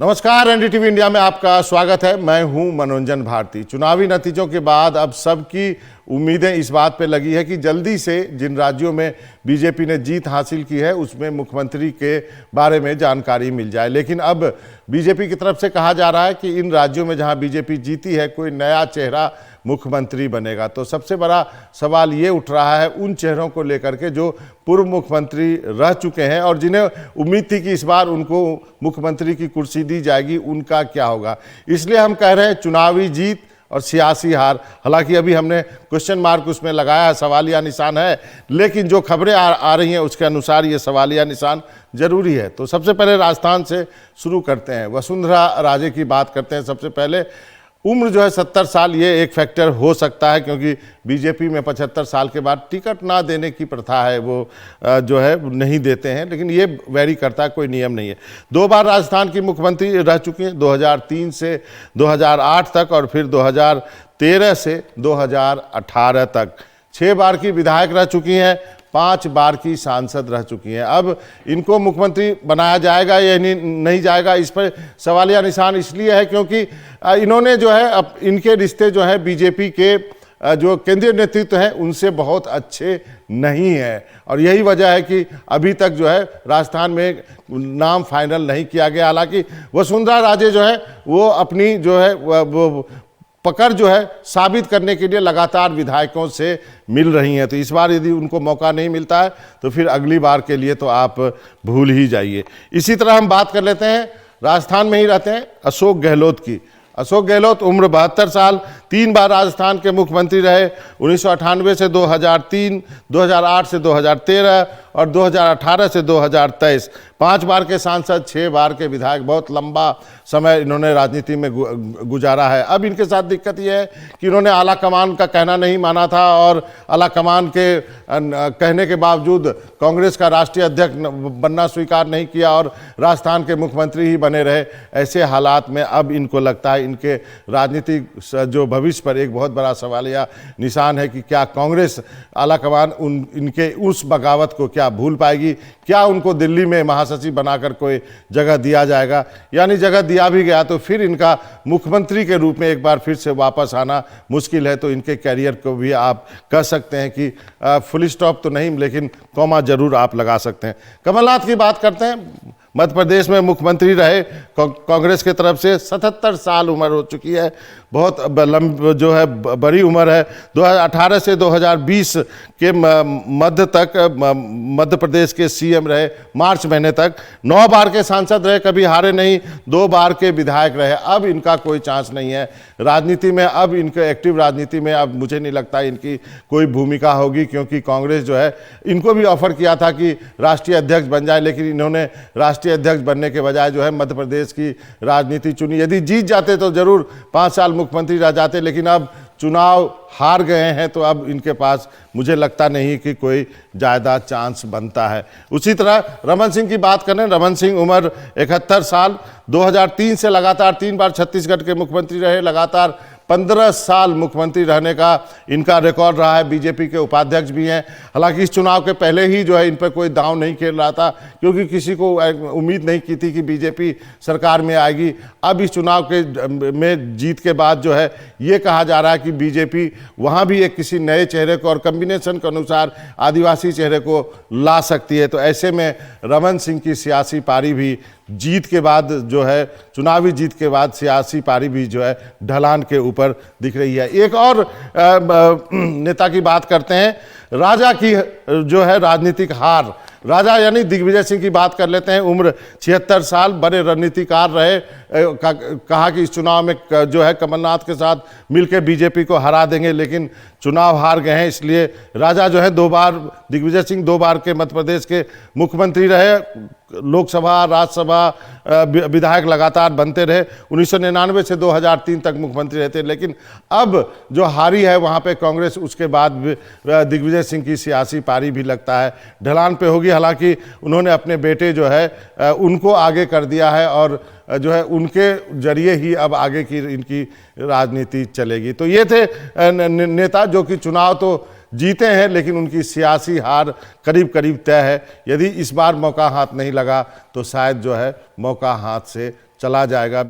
नमस्कार, NDTV India में आपका स्वागत है। मैं हूं मनोरंजन भारती। चुनावी नतीजों के बाद अब सबकी उम्मीदें इस बात पे लगी है कि जल्दी से जिन राज्यों में बीजेपी ने जीत हासिल की है उसमें मुख्यमंत्री के बारे में जानकारी मिल जाए। लेकिन अब बीजेपी की तरफ से कहा जा रहा है कि इन राज्यों में जहां बीजेपी जीती है कोई नया चेहरा मुख्यमंत्री बनेगा। तो सबसे बड़ा सवाल ये उठ रहा है उन चेहरों को लेकर के जो पूर्व मुख्यमंत्री रह चुके हैं और जिन्हें उम्मीद थी कि इस बार उनको मुख्यमंत्री की कुर्सी दी जाएगी, उनका क्या होगा। इसलिए हम कह रहे हैं चुनावी जीत और सियासी हार। हालांकि अभी हमने क्वेश्चन मार्क उसमें लगाया है, सवालिया निशान है, लेकिन जो खबरें आ रही हैं उसके अनुसार ये सवालिया निशान जरूरी है। तो सबसे पहले राजस्थान से शुरू करते हैं, वसुंधरा राजे की बात करते हैं। सबसे पहले उम्र जो है 70 साल, ये एक फैक्टर हो सकता है क्योंकि बीजेपी में 75 साल के बाद टिकट ना देने की प्रथा है, वो जो है नहीं देते हैं, लेकिन ये वैरी करता है, कोई नियम नहीं है। 2 बार राजस्थान की मुख्यमंत्री रह चुकी हैं, 2003 से 2008 तक और फिर 2013 से 2018 तक। 6 बार की विधायक रह चुकी हैं, 5 बार की सांसद रह चुकी हैं। अब इनको मुख्यमंत्री बनाया जाएगा या नहीं जाएगा, इस पर सवालिया निशान इसलिए है क्योंकि इन्होंने जो है अब इनके रिश्ते जो है बीजेपी के जो केंद्रीय नेतृत्व है उनसे बहुत अच्छे नहीं है और यही वजह है कि अभी तक जो है राजस्थान में नाम फाइनल नहीं किया गया। हालांकि वसुंधरा राजे जो है वो अपनी जो है वो पकड़ जो है साबित करने के लिए लगातार विधायकों से मिल रही हैं। तो इस बार यदि उनको मौका नहीं मिलता है तो फिर अगली बार के लिए तो आप भूल ही जाइए। इसी तरह हम बात कर लेते हैं, राजस्थान में ही रहते हैं, अशोक गहलोत की। अशोक गहलोत उम्र 72 साल, 3 बार राजस्थान के मुख्यमंत्री रहे, 1998 से 2003, 2008 से 2013 और 2018 से 2023। 5 बार के सांसद, 6 बार के विधायक, बहुत लंबा समय इन्होंने राजनीति में गुजारा है। अब इनके साथ दिक्कत यह है कि इन्होंने आला कमान का कहना नहीं माना था और आला कमान के कहने के बावजूद कांग्रेस का राष्ट्रीय अध्यक्ष बनना स्वीकार नहीं किया और राजस्थान के मुख्यमंत्री ही बने रहे। ऐसे हालात में अब इनको लगता है इनके राजनीतिक जो भविष्य पर एक बहुत बड़ा सवालिया निशान है कि क्या कांग्रेस आला कमान इनके उस बगावत को क्या भूल पाएगी, क्या उनको दिल्ली में महासचिव बनाकर कोई जगह दिया जाएगा, यानी जगह दिया भी गया तो फिर इनका मुख्यमंत्री के रूप में एक बार फिर से वापस आना मुश्किल है। तो इनके कैरियर को भी आप कह सकते हैं कि फुल स्टॉप तो नहीं लेकिन कॉमा जरूर आप लगा सकते हैं। कमलनाथ की बात करते हैं, मध्य प्रदेश में मुख्यमंत्री रहे कांग्रेस की तरफ से, 77 साल उम्र हो चुकी है, बहुत जो है बड़ी उम्र है। 2018 से 2020 के मध्य तक मध्य प्रदेश के सीएम रहे, मार्च महीने तक। 9 बार के सांसद रहे, कभी हारे नहीं, 2 बार के विधायक रहे। अब इनका कोई चांस नहीं है राजनीति में, अब इनके एक्टिव राजनीति में अब मुझे नहीं लगता इनकी कोई भूमिका होगी क्योंकि कांग्रेस जो है इनको भी ऑफर किया था कि राष्ट्रीय अध्यक्ष बन जाए, लेकिन इन्होंने राष्ट्रीय अध्यक्ष बनने के बजाय जो है मध्य प्रदेश की राजनीति चुनी। यदि जीत जाते तो जरूर 5 साल मुख्यमंत्री रह जाते, लेकिन अब चुनाव हार गए हैं तो अब इनके पास मुझे लगता नहीं कि कोई ज़्यादा चांस बनता है। उसी तरह रमन सिंह की बात करें, रमन सिंह उम्र 71 साल, 2003 से लगातार 3 बार छत्तीसगढ़ के मुख्यमंत्री रहे, लगातार 15 साल मुख्यमंत्री रहने का इनका रिकॉर्ड रहा है। बीजेपी के उपाध्यक्ष भी हैं। हालांकि इस चुनाव के पहले ही जो है इन पर कोई दांव नहीं खेल रहा था क्योंकि किसी को उम्मीद नहीं की थी कि बीजेपी सरकार में आएगी। अब इस चुनाव के में जीत के बाद जो है ये कहा जा रहा है कि बीजेपी वहाँ भी एक किसी नए चेहरे को और कम्बिनेशन के अनुसार आदिवासी चेहरे को ला सकती है। तो ऐसे में रमन सिंह की सियासी पारी भी जीत के बाद जो है, चुनावी जीत के बाद सियासी पारी भी जो है ढलान के ऊपर दिख रही है। एक और नेता की बात करते हैं, राजा की जो है राजनीतिक हार। राजा यानी दिग्विजय सिंह की बात कर लेते हैं, उम्र 76 साल, बड़े रणनीतिकार रहे। कहा कि इस चुनाव में जो है कमलनाथ के साथ मिलकर बीजेपी को हरा देंगे, लेकिन चुनाव हार गए हैं। इसलिए राजा जो है 2 बार, दिग्विजय सिंह 2 बार के मध्य प्रदेश के मुख्यमंत्री रहे, लोकसभा राज्यसभा विधायक लगातार बनते रहे। 1999 से 2003 तक मुख्यमंत्री रहते, लेकिन अब जो हारी है वहाँ पे कांग्रेस, उसके बाद दिग्विजय सिंह की सियासी पारी भी लगता है ढलान पे होगी। हालांकि उन्होंने अपने बेटे जो है उनको आगे कर दिया है और जो है उनके जरिए ही अब आगे की इनकी राजनीति चलेगी। तो ये थे नेता जो कि चुनाव तो जीते हैं लेकिन उनकी सियासी हार करीब करीब तय है। यदि इस बार मौका हाथ नहीं लगा तो शायद जो है मौका हाथ से चला जाएगा।